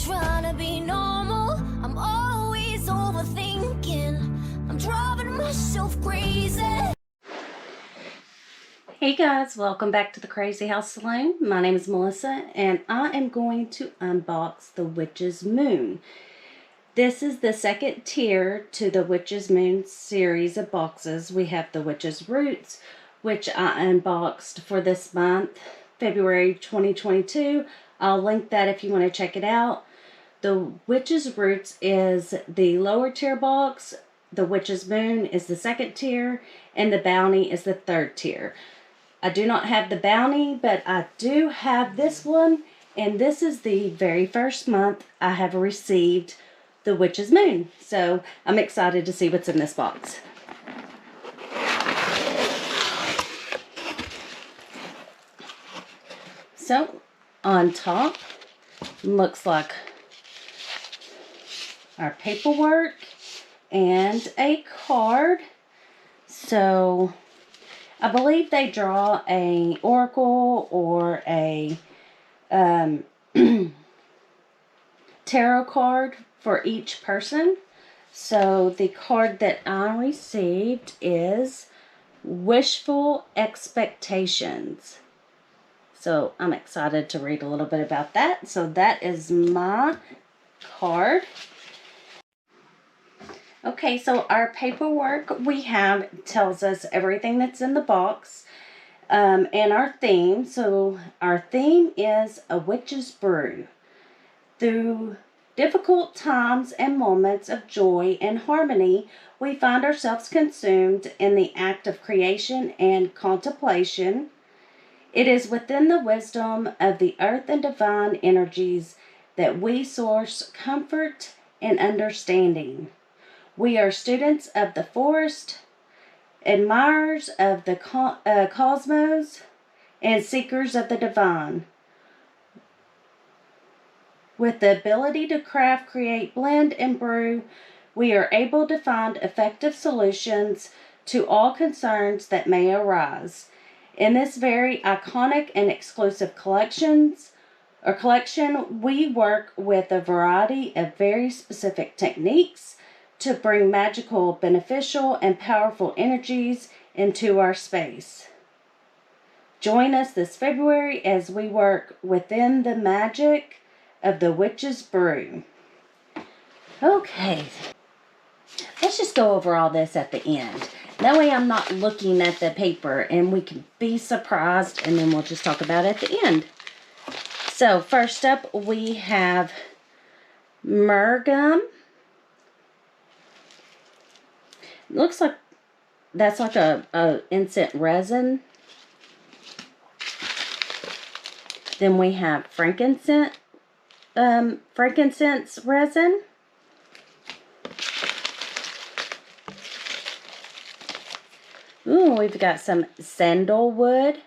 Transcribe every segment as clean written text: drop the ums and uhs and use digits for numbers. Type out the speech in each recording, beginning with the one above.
trying to be normal. I'm always overthinking. I'm driving myself crazy. Hey guys, welcome back to the Crazy House Saloon. My name is Melissa and I am going to unbox the Witch's Moon. This is the second tier to the Witch's Moon series of boxes. We have the Witch's Roots, which I unboxed for this month, February 2022. I'll link that if you want to check it out. The Witch's Roots is the lower tier box, the Witch's Moon is the second tier, and the Bounty is the third tier. I do not have the Bounty, but I do have this one, and this is the very first month I have received the Witch's Moon. So I'm excited to see what's in this box. So on top looks like our paperwork and a card. So I believe they draw a oracle or a tarot card for each person. So the card that I received is Wishful Expectations. So I'm excited to read a little bit about that. So that is my card. Okay, so our paperwork we have tells us everything that's in the box and our theme. So our theme is A Witch's Brew. Through difficult times and moments of joy and harmony, we find ourselves consumed in the act of creation and contemplation. It is within the wisdom of the earth and divine energies that we source comfort and understanding. We are students of the forest, admirers of the cosmos, and seekers of the divine. With the ability to craft, create, blend, and brew, we are able to find effective solutions to all concerns that may arise. In this very iconic and exclusive collection, we work with a variety of very specific techniques to bring magical, beneficial, and powerful energies into our space. Join us this February as we work within the magic of the Witch's Brew. Okay, let's just go over all this at the end. That way I'm not looking at the paper and we can be surprised, and then we'll just talk about it at the end. So first up we have myrrh gum. Looks like that's like a incense resin. Then we have frankincense resin. Ooh, we've got some sandalwood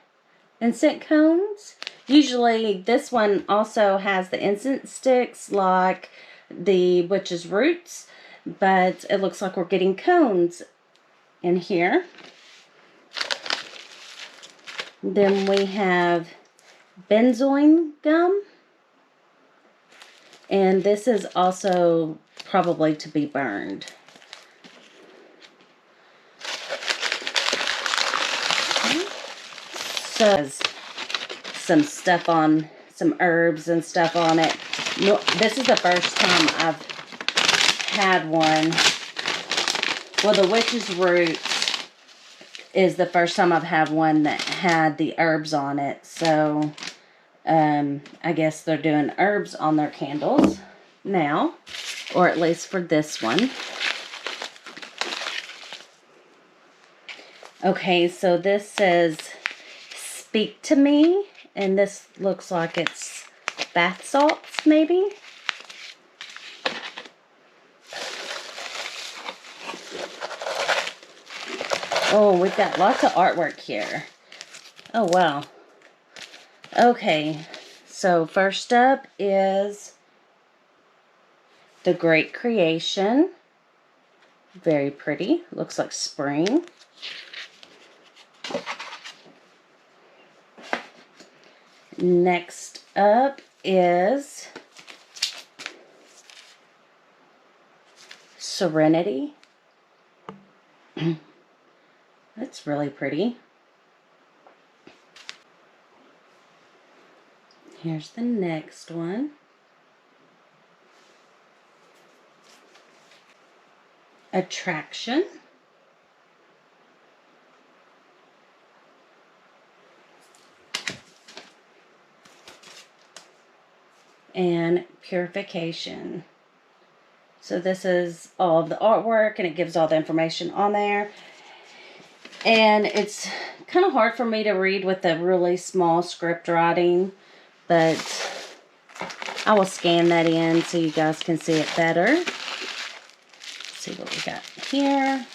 incense cones. Usually this one also has the incense sticks like the Witch's Roots, but it looks like we're getting cones in here. Then we have Benzoin Gum, and this is also probably to be burned. So some stuff on, some herbs and stuff on it. No, this is the first time I've had one. Well, the Witch's Roots is the first time I've had one that had the herbs on it. So I guess they're doing herbs on their candles now, or at least for this one. Okay, so this says Speak to Me, and this looks like it's bath salts maybe. Oh, we've got lots of artwork here. Oh, wow. Okay, so first up is The Great Creation. Very pretty. Looks like spring. Next up is Serenity. That's really pretty. Here's the next one. Attraction. And Purification. So this is all of the artwork, and it gives all the information on there. And it's kind of hard for me to read with the really small script writing, but I will scan that in so you guys can see it better. Let's see what we got here.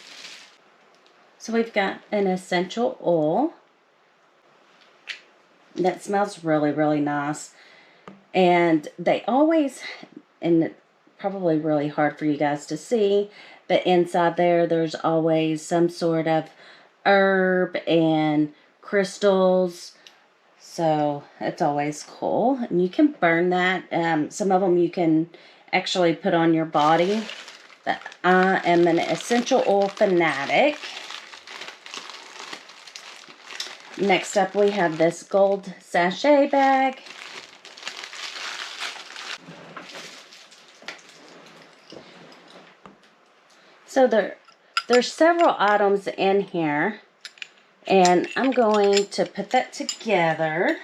So we've got an essential oil that smells really, really nice. And they always, and it's probably really hard for you guys to see, but inside there's always some sort of herb and crystals. So it's always cool. And you can burn that. Some of them you can actually put on your body. But I am an essential oil fanatic. Next up we have this gold sachet bag. So there's several items in here, and I'm going to put that together.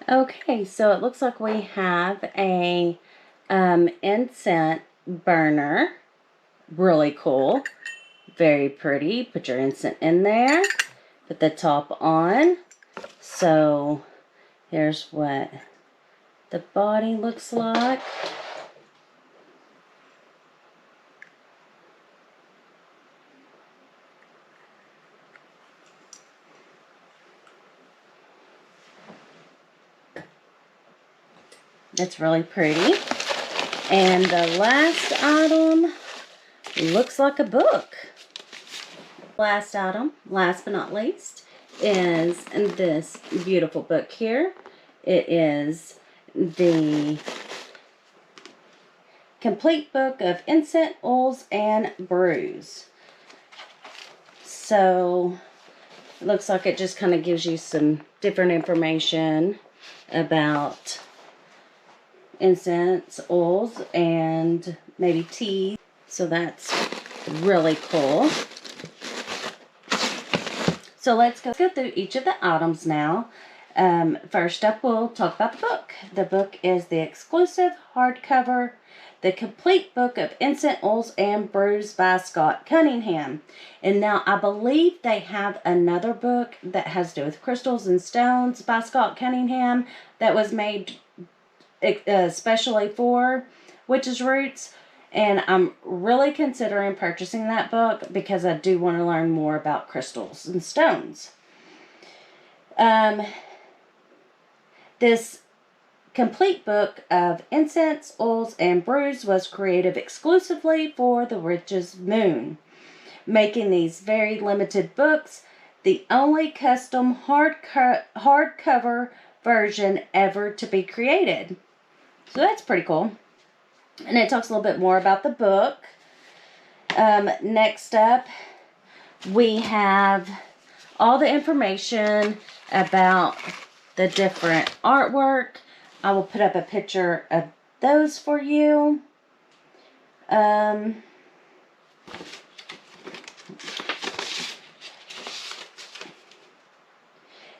Okay, so it looks like we have a incense burner. Really cool. Very pretty. Put your incense in there. Put the top on. So here's what the body looks like. It's really pretty. And the last item looks like a book. Last item, last but not least, is this beautiful book here. It is the Complete Book of Incense, Oils, and Brews. So it looks like it just kind of gives you some different information about incense, oils, and maybe tea. So that's really cool. So let's go through each of the items now. First up, we'll talk about the book. The book is the exclusive hardcover, The Complete Book of Incense, Oils, and Brews by Scott Cunningham. And now I believe they have another book that has to do with crystals and stones by Scott Cunningham that was made especially for Witches' Roots. And I'm really considering purchasing that book because I do want to learn more about crystals and stones. This Complete Book of Incense, Oils, and Brews was created exclusively for the Witch's Moon, making these very limited books the only custom hardcover version ever to be created. So that's pretty cool. And it talks a little bit more about the book. Next up, we have all the information about the different artwork. I will put up a picture of those for you.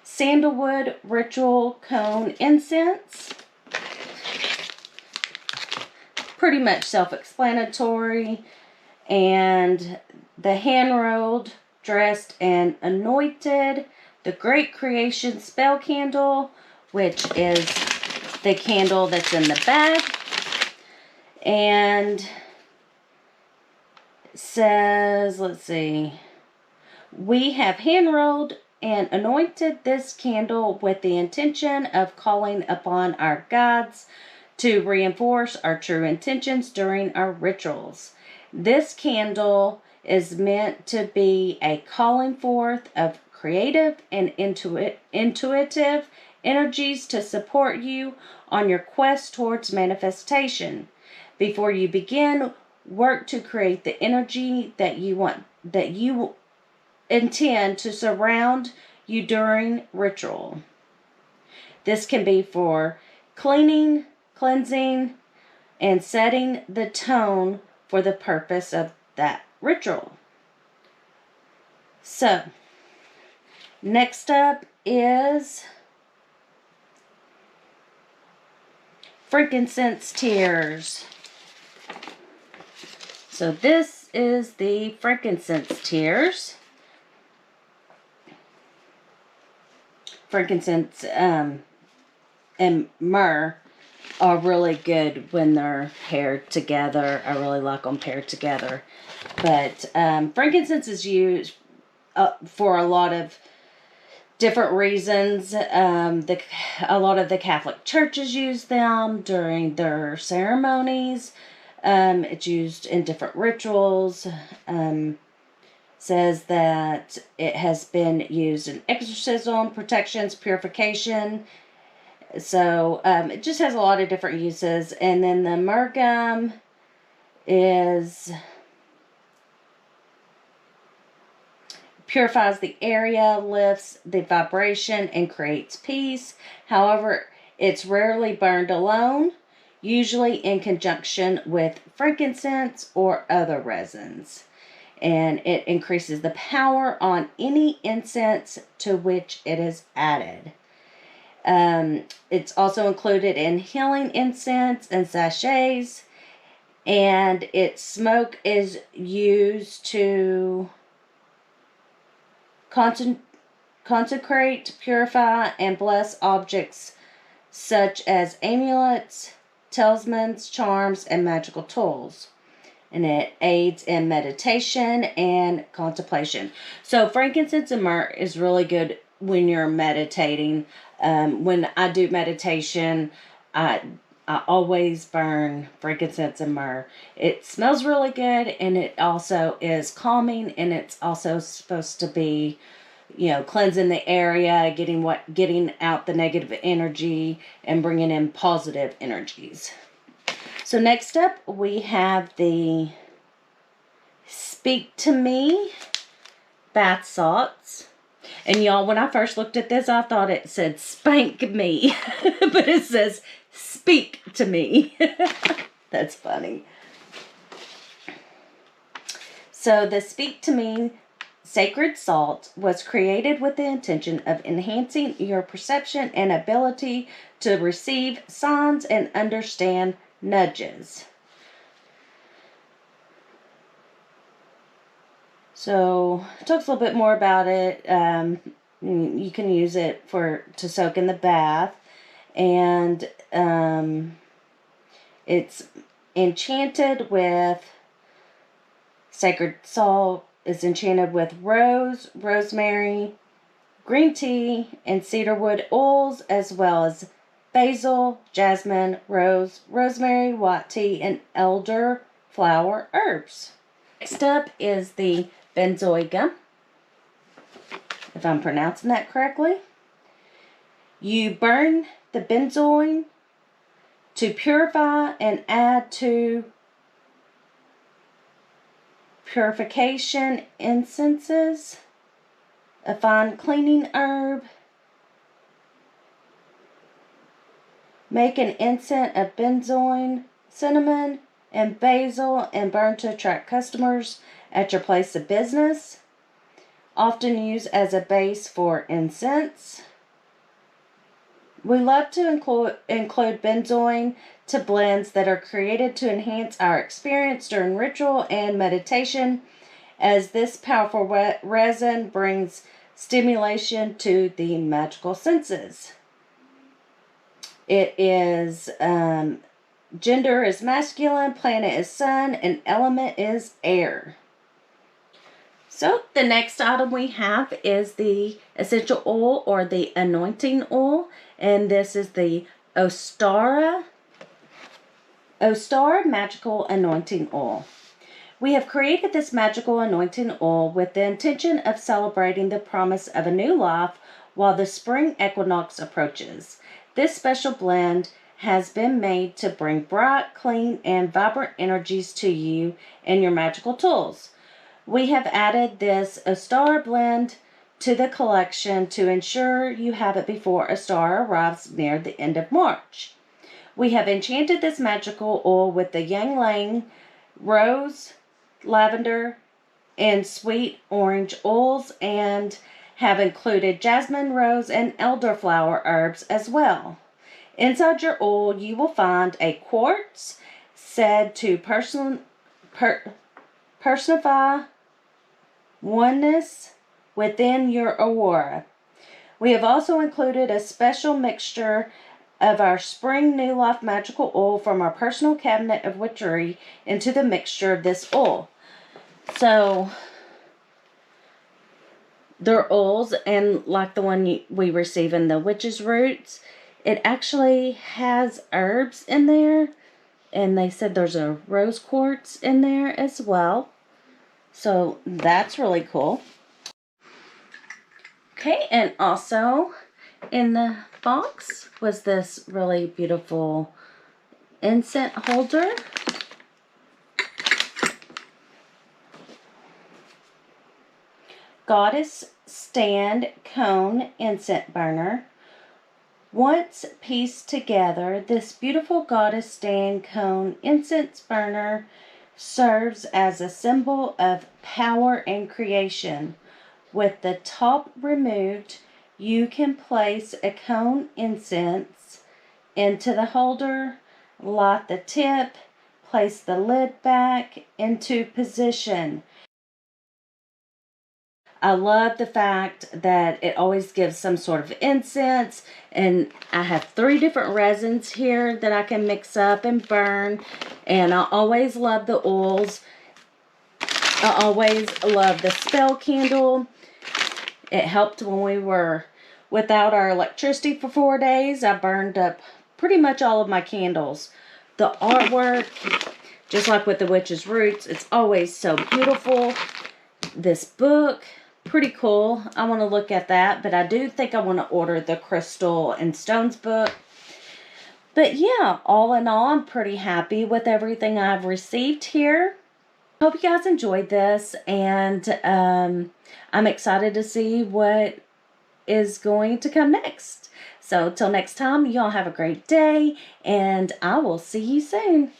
Sandalwood Ritual Cone Incense. Pretty much self-explanatory. And the hand-rolled, dressed, and anointed. The Great Creation Spell Candle, which is the candle that's in the bag. And it says, let's see, we have hand-rolled and anointed this candle with the intention of calling upon our guides to reinforce our true intentions during our rituals. This candle is meant to be a calling forth of creative and intuitive energies to support you on your quest towards manifestation. Before you begin, work to create the energy that you intend to surround you during ritual. This can be for cleaning, cleansing, and setting the tone for the purpose of that ritual. So, next up is Frankincense Tears. So this is the Frankincense Tears. Frankincense and myrrh are really good when they're paired together. I really like them paired together. But frankincense is used for a lot of different reasons. A lot of the Catholic churches use them during their ceremonies. It's used in different rituals. Says that it has been used in exorcism, protections, purification. So it just has a lot of different uses. And then the myrrh gum purifies the area, lifts the vibration, and creates peace. However, it's rarely burned alone, usually in conjunction with frankincense or other resins. And it increases the power on any incense to which it is added. It's also included in healing incense and sachets, and its smoke is used to consecrate, purify, and bless objects such as amulets, talismans, charms, and magical tools. And it aids in meditation and contemplation. So frankincense and myrrh is really good when you're meditating. When I do meditation, I always burn frankincense and myrrh. It smells really good, and it also is calming, and it's also supposed to be, cleansing the area, getting out the negative energy and bringing in positive energies. So next up, we have the Speak to Me bath salts. And y'all, when I first looked at this, I thought it said spank me, but it says speak to me. That's funny. So the Speak to Me sacred salt was created with the intention of enhancing your perception and ability to receive signs and understand nudges. So it talks a little bit more about it. You can use it to soak in the bath, and it's enchanted with sacred salt. Is enchanted with rose, rosemary, green tea, and cedarwood oils, as well as basil, jasmine, rose, rosemary, white tea, and elder flower herbs. Next up is the Benzoy Gum, if I'm pronouncing that correctly. You burn the benzoin to purify and add to purification incenses, a fine cleaning herb. Make an incense of benzoin, cinnamon, and basil and burn to attract customers at your place of business. Often used as a base for incense. We love to include benzoin to blends that are created to enhance our experience during ritual and meditation, as this powerful resin brings stimulation to the magical senses. It is gender is masculine, planet is sun, and element is air. So the next item we have is the essential oil or the anointing oil, and this is the Ostar Magical Anointing Oil. We have created this magical anointing oil with the intention of celebrating the promise of a new life while the spring equinox approaches. This special blend has been made to bring bright, clean, and vibrant energies to you and your magical tools. We have added this A Star blend to the collection to ensure you have it before A Star arrives near the end of March. We have enchanted this magical oil with the Yang Lang, rose, lavender, and sweet orange oils, and have included jasmine, rose, and elderflower herbs as well. Inside your oil, you will find a quartz said to personify oneness within your aura. We have also included a special mixture of our Spring New Life Magical Oil from our personal cabinet of witchery into the mixture of this oil. So, they're oils, and like the one we receive in the Witch's Roots, it actually has herbs in there, and they said there's a rose quartz in there as well. So, that's really cool. Okay, and also in the box was this really beautiful incense holder. Goddess Stand Cone Incense Burner. Once pieced together, this beautiful Goddess Stand Cone Incense Burner serves as a symbol of power and creation. With the top removed, you can place a cone incense into the holder, light the tip, place the lid back into position. I love the fact that it always gives some sort of incense, and I have 3 different resins here that I can mix up and burn, and I always love the oils. I always love the spell candle. It helped when we were without our electricity for 4 days. I burned up pretty much all of my candles. The artwork, just like with the Witch's Roots, it's always so beautiful. This book, pretty cool. I want to look at that, but I do think I want to order the Crystal and Stones book. But yeah, all in all, I'm pretty happy with everything I've received here. Hope you guys enjoyed this, and I'm excited to see what is going to come next. So till next time, y'all have a great day, and I will see you soon.